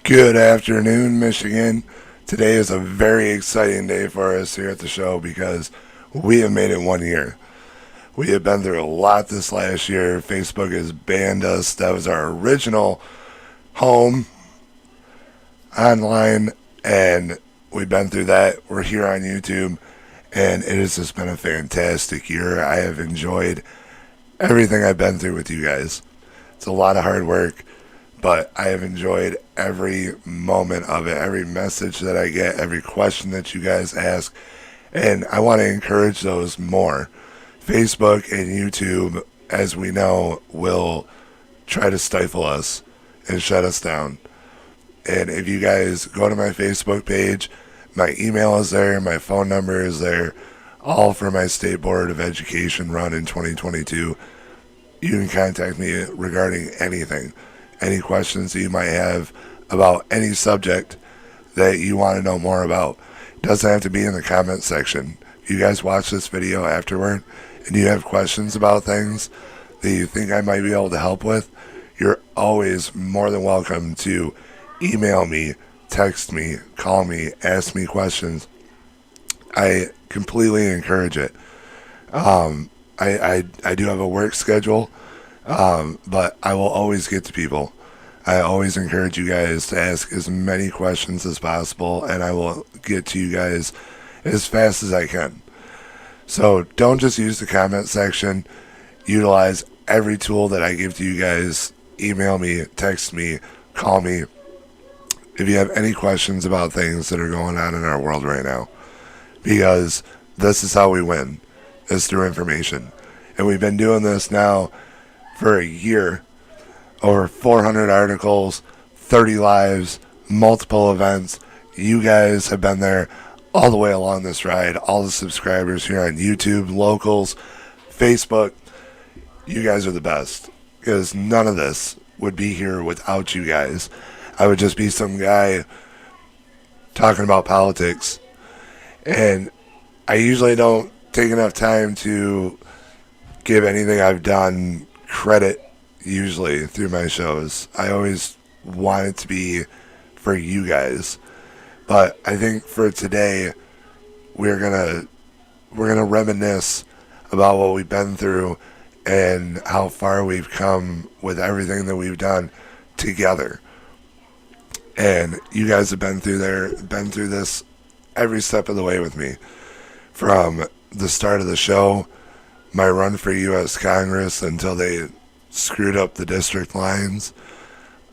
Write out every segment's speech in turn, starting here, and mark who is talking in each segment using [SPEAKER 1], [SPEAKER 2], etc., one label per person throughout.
[SPEAKER 1] Good afternoon, Michigan. Today is a very exciting day for us here at the show because we have made it 1 year. We have been through a lot this last year. Facebook has banned us. That was our original home online, and we've been through that. We're here on YouTube, and it has just been a fantastic year. I have enjoyed everything I've been through with you guys. It's a lot of hard work, but I have enjoyed every moment of it, every message that I get, every question that you guys ask, and I want to encourage those more. Facebook and YouTube, as we know, will try to stifle us and shut us down. And if you guys go to my Facebook page, my email is there, my phone number is there, all for my State Board of Education run in 2022. You can contact me regarding anything, any questions that you might have about any subject that you want to know more about. It doesn't have to be in the comment section. If you guys watch this video afterward and you have questions about things that you think I might be able to help with, you're always more than welcome to email me, text me, call me, ask me questions. I completely encourage it. I do have a work schedule, but I will always get to people. I always encourage you guys to ask as many questions as possible, and I will get to you guys as fast as I can. So don't just use the comment section. Utilize every tool that I give to you guys. Email me, text me, call me. If you have any questions about things that are going on in our world right now, because this is how we win, is through information. And we've been doing this now for a year. Over 400 articles, 30 lives, multiple events. You guys have been there all the way along this ride. All the subscribers here on YouTube, locals, Facebook. You guys are the best. Because none of this would be here without you guys. I would just be some guy talking about politics. And I usually don't take enough time to give anything I've done credit, usually through my shows. I always want it to be for you guys. But I think for today, we're gonna reminisce about what we've been through and how far we've come with everything that we've done together. And you guys have been through this every step of the way with me. From the start of the show, my run for U.S. Congress until they screwed up the district lines,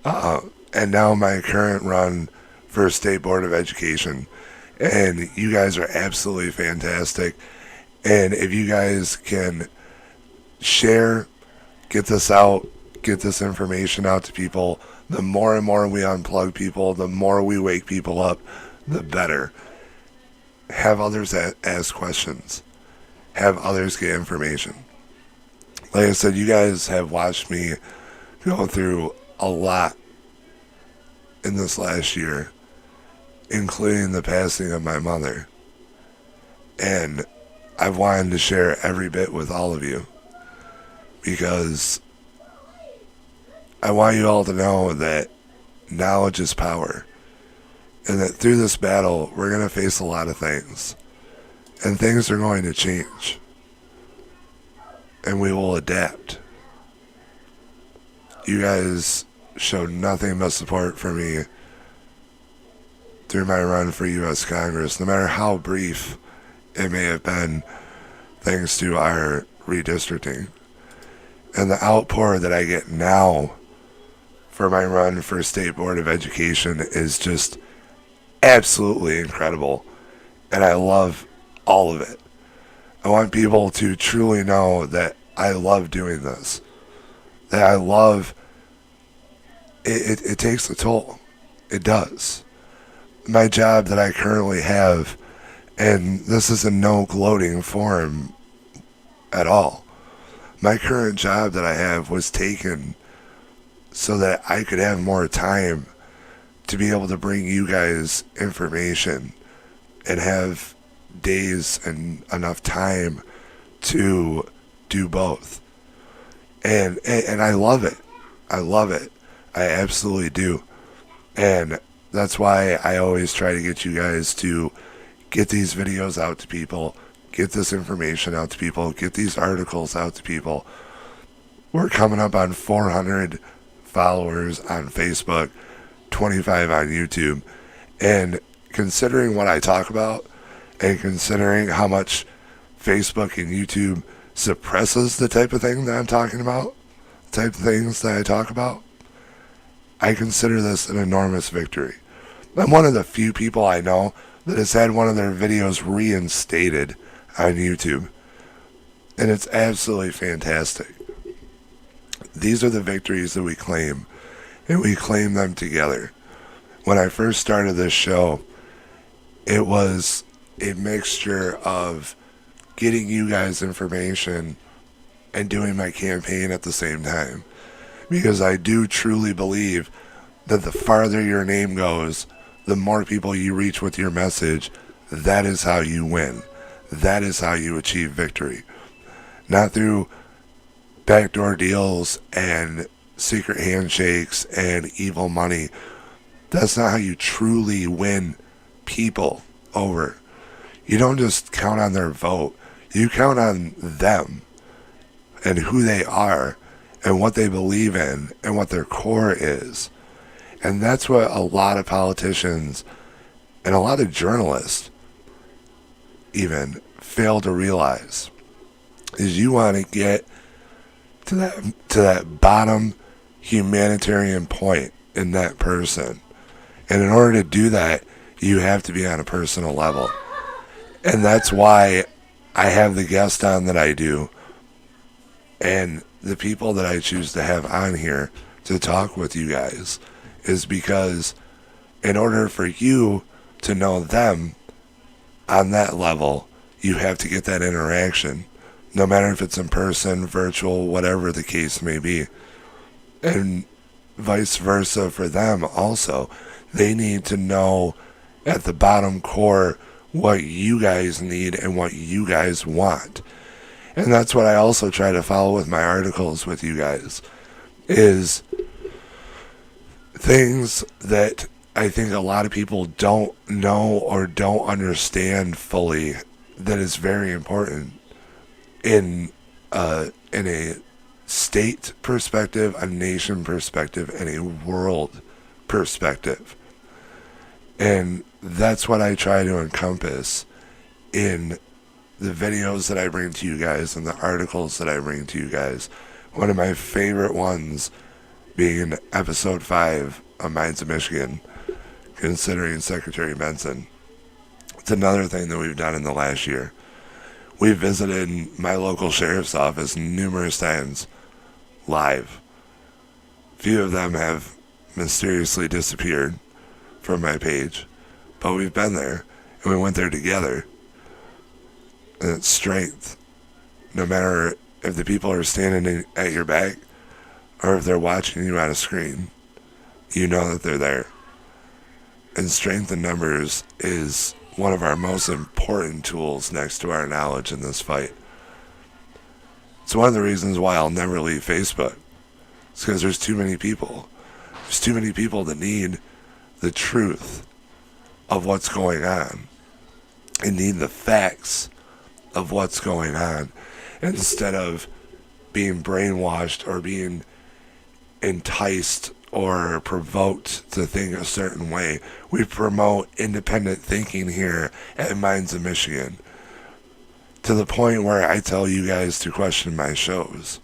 [SPEAKER 1] and now my current run for State Board of Education. And you guys are absolutely fantastic. And if you guys can share, get this out, get this information out to people, the more and more we unplug people, the more we wake people up, the better. Have others ask questions. Have others get information. Like I said, you guys have watched me go through a lot in this last year, including the passing of my mother. And I've wanted to share every bit with all of you because I want you all to know that knowledge is power. And that through this battle, we're going to face a lot of things. And things are going to change. And we will adapt. You guys showed nothing but support for me through my run for U.S. Congress, no matter how brief it may have been, thanks to our redistricting. And the outpour that I get now for my run for State Board of Education is just absolutely incredible. And I love all of it. I want people to truly know that I love doing this. That I love it. It takes a toll. It does. My job that I currently have, and this is in no gloating form at all. My current job that I have was taken so that I could have more time to be able to bring you guys information and have days and enough time to do both. And I love it. I love it. I absolutely do. And that's why I always try to get you guys to get these videos out to people, get this information out to people, get these articles out to people. We're coming up on 400 followers on Facebook, 25 on YouTube. And considering what I talk about, and considering how much Facebook and YouTube suppresses the type of thing that I'm talking about, the type of things that I talk about, I consider this an enormous victory. I'm one of the few people I know that has had one of their videos reinstated on YouTube. And it's absolutely fantastic. These are the victories that we claim, and we claim them together. When I first started this show, it was a mixture of getting you guys information and doing my campaign at the same time. Because I do truly believe that the farther your name goes, the more people you reach with your message, that is how you win. That is how you achieve victory. Not through backdoor deals and secret handshakes and evil money. That's not how you truly win people over. You don't just count on their vote. You count on them and who they are and what they believe in and what their core is. And that's what a lot of politicians and a lot of journalists even fail to realize, is you want to get to that bottom humanitarian point in that person. And in order to do that, you have to be on a personal level. And that's why I have the guests on that I do, and the people that I choose to have on here to talk with you guys, is because in order for you to know them on that level, you have to get that interaction, no matter if it's in person, virtual, whatever the case may be. And vice versa for them also. They need to know at the bottom core what you guys need and what you guys want. And that's what I also try to follow with my articles with you guys, is things that I think a lot of people don't know or don't understand fully, that is very important in a state perspective, a nation perspective, and a world perspective. And that's what I try to encompass in the videos that I bring to you guys and the articles that I bring to you guys. One of my favorite ones being episode 5 of Minds of Michigan, considering Secretary Benson. It's another thing that we've done in the last year. We've visited my local sheriff's office numerous times live. Few of them have mysteriously disappeared from my page, but we've been there, and we went there together. And it's strength. No matter if the people are standing at your back or if they're watching you on a screen, you know that they're there. And strength in numbers is one of our most important tools next to our knowledge in this fight. It's one of the reasons why I'll never leave Facebook. It's because there's too many people. There's too many people that need the truth of what's going on and need the facts of what's going on, instead of being brainwashed or being enticed or provoked to think a certain way. We promote independent thinking here at Minds of Michigan, to the point where I tell you guys to question my shows,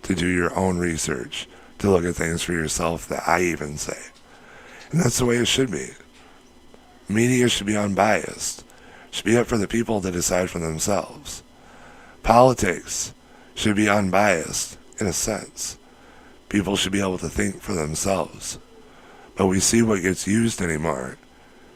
[SPEAKER 1] to do your own research, to look at things for yourself that I even say. And that's the way it should be. Media should be unbiased. Should be up for the people to decide for themselves. Politics should be unbiased, in a sense. People should be able to think for themselves. But we see what gets used anymore.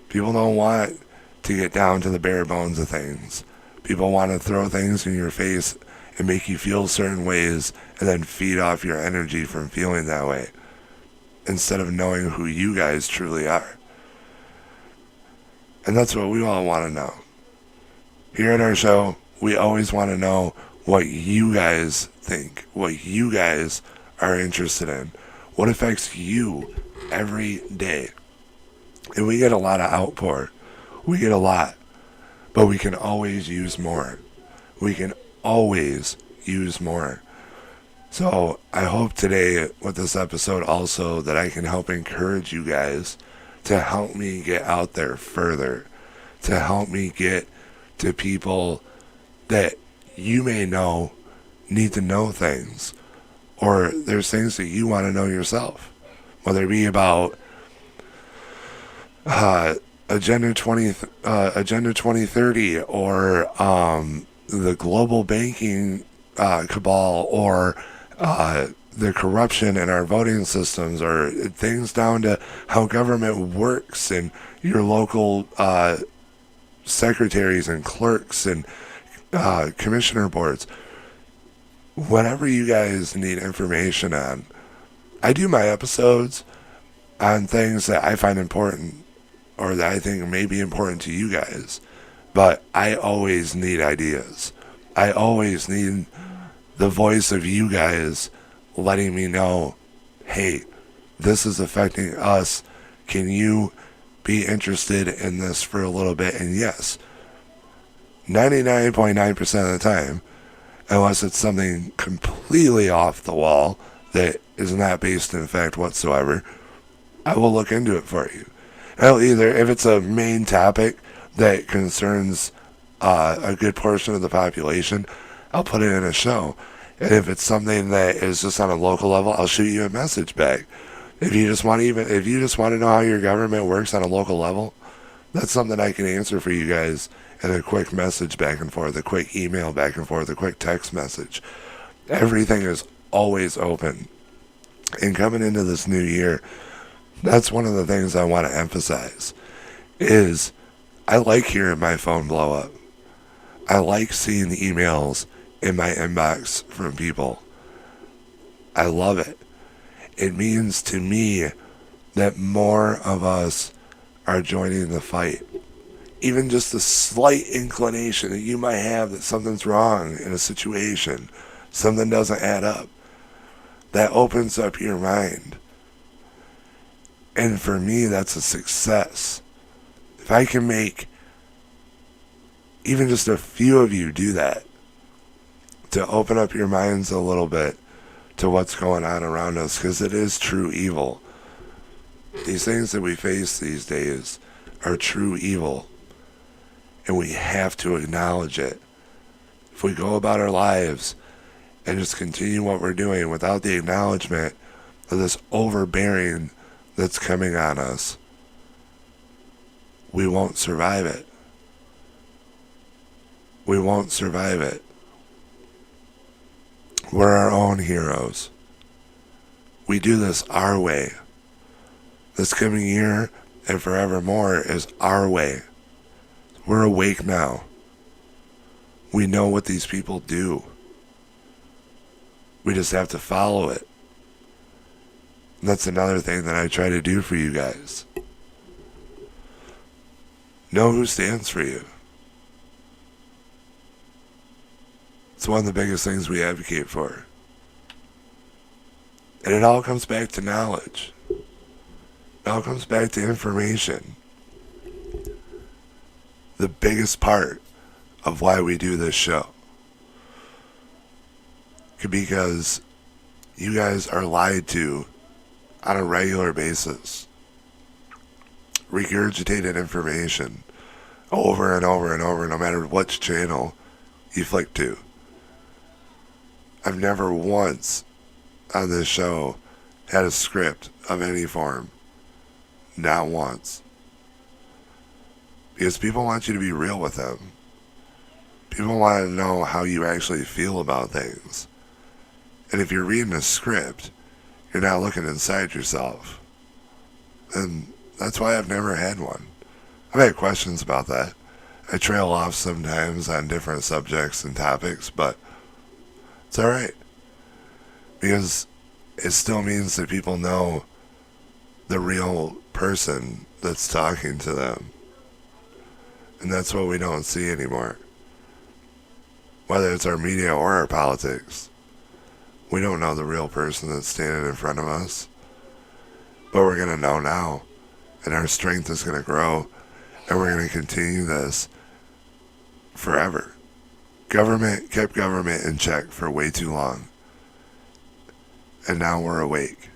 [SPEAKER 1] People don't want to get down to the bare bones of things. People want to throw things in your face and make you feel certain ways and then feed off your energy from feeling that way, instead of knowing who you guys truly are. And that's what we all want to know. Here at our show, we always want to know what you guys think, what you guys are interested in, what affects you every day. And we get a lot of outpour. We get a lot. But we can always use more. We can always use more. So I hope today with this episode also that I can help encourage you guys to help me get out there further, to help me get to people that you may know need to know things, or there's things that you want to know yourself, whether it be about Agenda 2030 or the global banking cabal, or the corruption in our voting systems, or things down to how government works and your local secretaries and clerks and commissioner boards. Whatever you guys need information on, I do my episodes on things that I find important or that I think may be important to you guys. But I always need ideas. I always need the voice of you guys letting me know, hey, this is affecting us. Can you be interested in this for a little bit? And yes, 99.9% of the time, unless it's something completely off the wall that is not based in fact whatsoever, I will look into it for you. I'll either, if it's a main topic that concerns a good portion of the population, I'll put it in a show. And if it's something that is just on a local level, I'll shoot you a message back. If you just want to know how your government works on a local level, that's something I can answer for you guys in a quick message back and forth, a quick email back and forth, a quick text message. Everything is always open. And coming into this new year, that's one of the things I want to emphasize is I like hearing my phone blow up. I like seeing the emails in my inbox from people. I love it. It means to me that more of us are joining the fight. Even just a slight inclination that you might have that something's wrong in a situation, something doesn't add up, that opens up your mind. And for me, that's a success. If I can make even just a few of you do that, to open up your minds a little bit to what's going on around us, because it is true evil. These things that we face these days are true evil, and we have to acknowledge it. If we go about our lives and just continue what we're doing without the acknowledgement of this overbearing that's coming on us, we won't survive it. We won't survive it. We're our own heroes. We do this our way. This coming year and forevermore is our way. We're awake now. We know what these people do. We just have to follow it. And that's another thing that I try to do for you guys. Know who stands for you. It's one of the biggest things we advocate for. And it all comes back to knowledge. It all comes back to information. The biggest part of why we do this show. Because you guys are lied to on a regular basis. Regurgitated information over and over and over, no matter which channel you flick to. I've never once on this show had a script of any form. Not once. Because people want you to be real with them. People want to know how you actually feel about things. And if you're reading a script, you're not looking inside yourself. And that's why I've never had one. I've had questions about that. I trail off sometimes on different subjects and topics, but it's alright. Because it still means that people know the real person that's talking to them. And that's what we don't see anymore. Whether it's our media or our politics. We don't know the real person that's standing in front of us. but we're going to know now, and our strength is going to grow, and we're going to continue this forever. Government kept government in check for way too long, and now we're awake.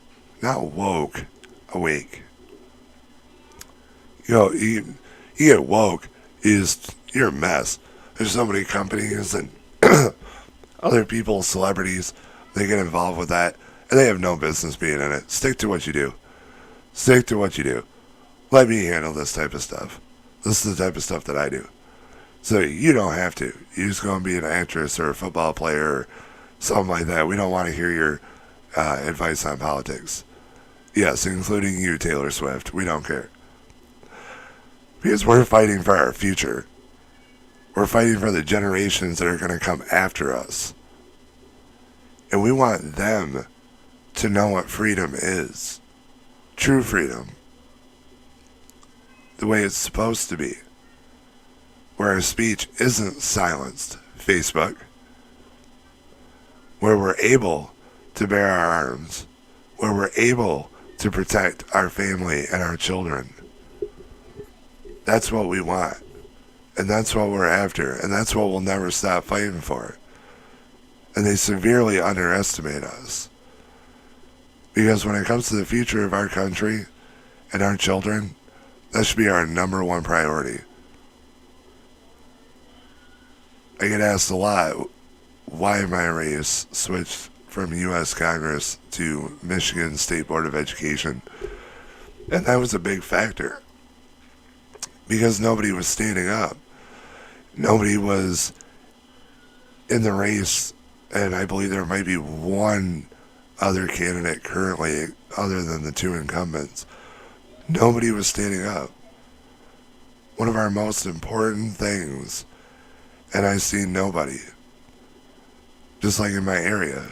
[SPEAKER 1] Not woke, awake. You get woke, you're a mess. There's so many companies and other people, celebrities, they get involved with that, and they have no business being in it. Stick to what you do. Stick to what you do. Let me handle this type of stuff. This is the type of stuff that I do. So you don't have to. You're just going to be an actress or a football player or something like that. We don't want to hear your advice on politics. Yes, including you, Taylor Swift. We don't care. Because we're fighting for our future. We're fighting for the generations that are going to come after us. And we want them to know what freedom is. True freedom. The way it's supposed to be. Where our speech isn't silenced. Facebook. Where we're able to bear our arms. Where we're able to protect our family and our children. That's what we want. And that's what we're after. And that's what we'll never stop fighting for. And they severely underestimate us. Because when it comes to the future of our country and our children, that should be our number one priority. I get asked a lot, why my race switched from U.S. Congress to Michigan State Board of Education. And that was a big factor. Because nobody was standing up. Nobody was in the race, and I believe there might be one other candidate currently, other than the two incumbents. Nobody was standing up. One of our most important things, and I see nobody. Just like in my area,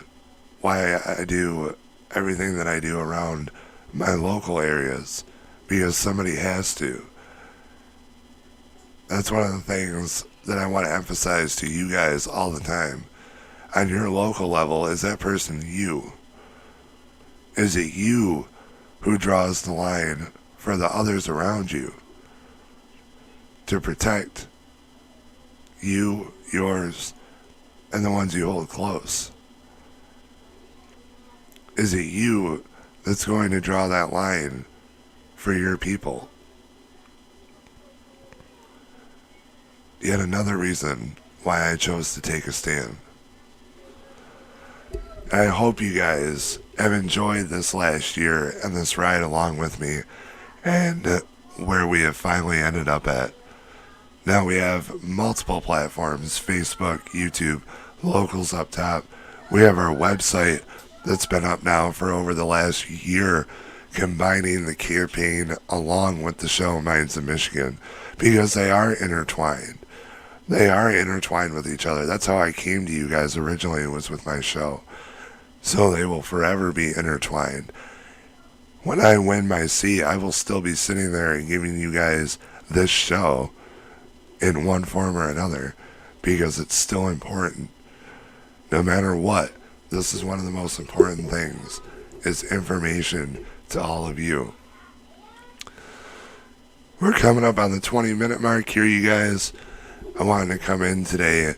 [SPEAKER 1] why I do everything that I do around my local areas, because somebody has to. That's one of the things that I want to emphasize to you guys all the time. On your local level, is that person you? Is it you who draws the line for the others around you to protect you, yours, and the ones you hold close? Is it you that's going to draw that line for your people? Yet another reason why I chose to take a stand. I hope you guys have enjoyed this last year and this ride along with me and where we have finally ended up at. Now we have multiple platforms, Facebook, YouTube, locals up top. We have our website that's been up now for over the last year, combining the campaign along with the show Minds of Michigan, because they are intertwined. They are intertwined with each other. That's how I came to you guys originally, was with my show. So they will forever be intertwined. When I win my seat, I will still be sitting there and giving you guys this show in one form or another, because it's still important. No matter what, this is one of the most important things, is information to all of you. We're coming up on the 20-minute mark here, you guys. I wanted to come in today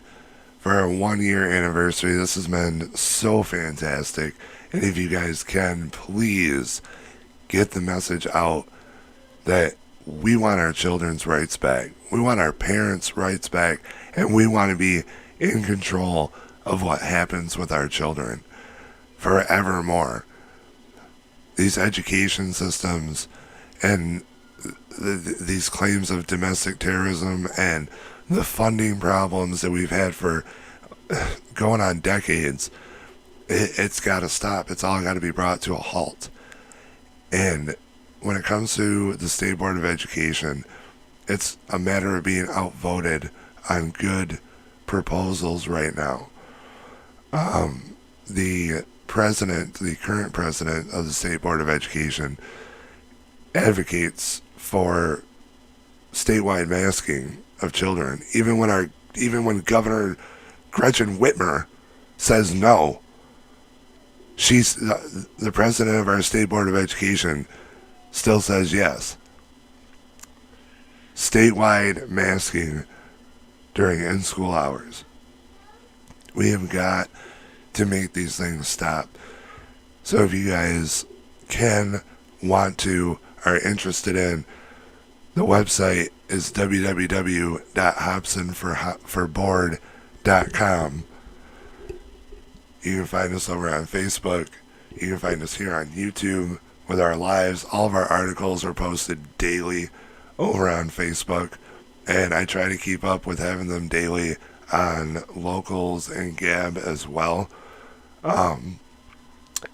[SPEAKER 1] for our 1-year anniversary. This has been so fantastic. And if you guys can, please get the message out that we want our children's rights back. We want our parents' rights back. And we want to be in control of what happens with our children forevermore. These education systems and these claims of domestic terrorism and the funding problems that we've had for going on decades, it's got to stop. It's all got to be brought to a halt. And when it comes to the State Board of Education, it's a matter of being outvoted on good proposals right now. The current president of the State Board of Education, advocates for statewide masking of children, even when Governor Gretchen Whitmer says no. She's the president of our State Board of Education still says yes. Statewide masking during in-school hours. We have got to make these things stop. So if you guys can, want to, are interested in, the website is www.hobsonforboard.com. You can find us over on Facebook. You can find us here on YouTube with our lives. All of our articles are posted daily over on Facebook. And I try to keep up with having them daily on Locals and Gab as well.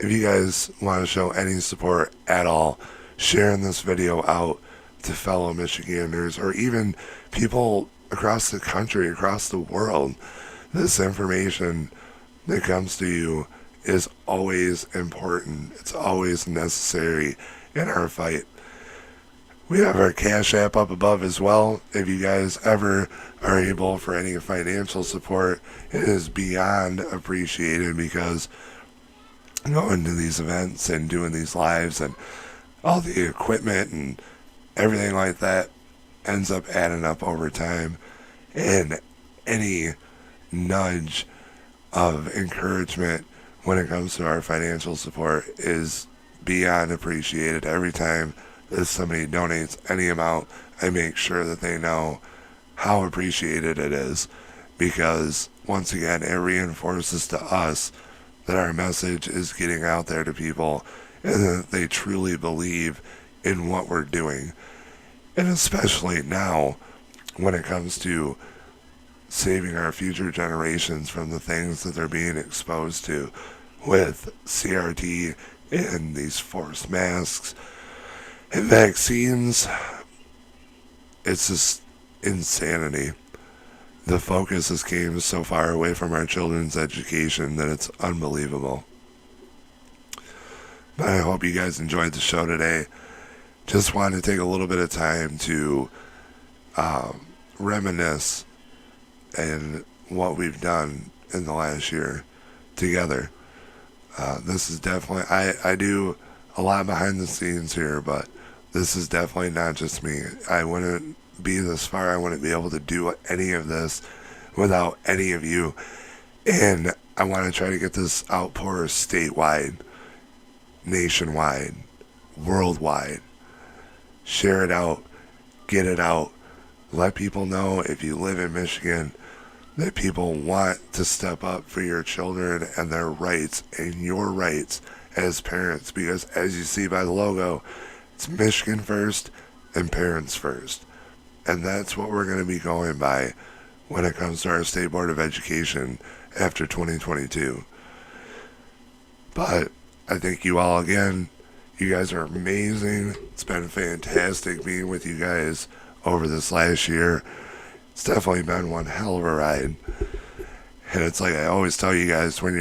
[SPEAKER 1] If you guys want to show any support at all, sharing this video out to fellow Michiganders or even people across the country, across the world, this information that comes to you is always important. It's always necessary in our fight. We have our Cash App up above as well. If you guys ever are able for any financial support, it is beyond appreciated because going to these events and doing these lives and all the equipment and everything like that ends up adding up over time. And any nudge of encouragement when it comes to our financial support is beyond appreciated. Every time that somebody donates any amount, I make sure that they know how appreciated it is, because once again it reinforces to us that our message is getting out there to people and that they truly believe in what we're doing. And especially now when it comes to saving our future generations from the things that they're being exposed to with CRT and these forced masks and vaccines. It's just insanity. The focus has came so far away from our children's education that it's unbelievable. But I hope you guys enjoyed the show today. Just wanted to take a little bit of time to reminisce and what we've done in the last year together. This is definitely, I do a lot behind the scenes here, but this is definitely not just me. I wouldn't be this far. I wouldn't be able to do any of this without any of you. And I want to try to get this outpour statewide, nationwide, worldwide. Share it out. Get it out. Let people know, if you live in Michigan, that people want to step up for your children and their rights and your rights as parents. Because as you see by the logo, it's Michigan first and parents first. And that's what we're going to be going by when it comes to our State Board of Education after 2022. But I thank you all again. You guys are amazing. It's been fantastic being with you guys over this last year. It's definitely been one hell of a ride. And it's like I always tell you guys, when you're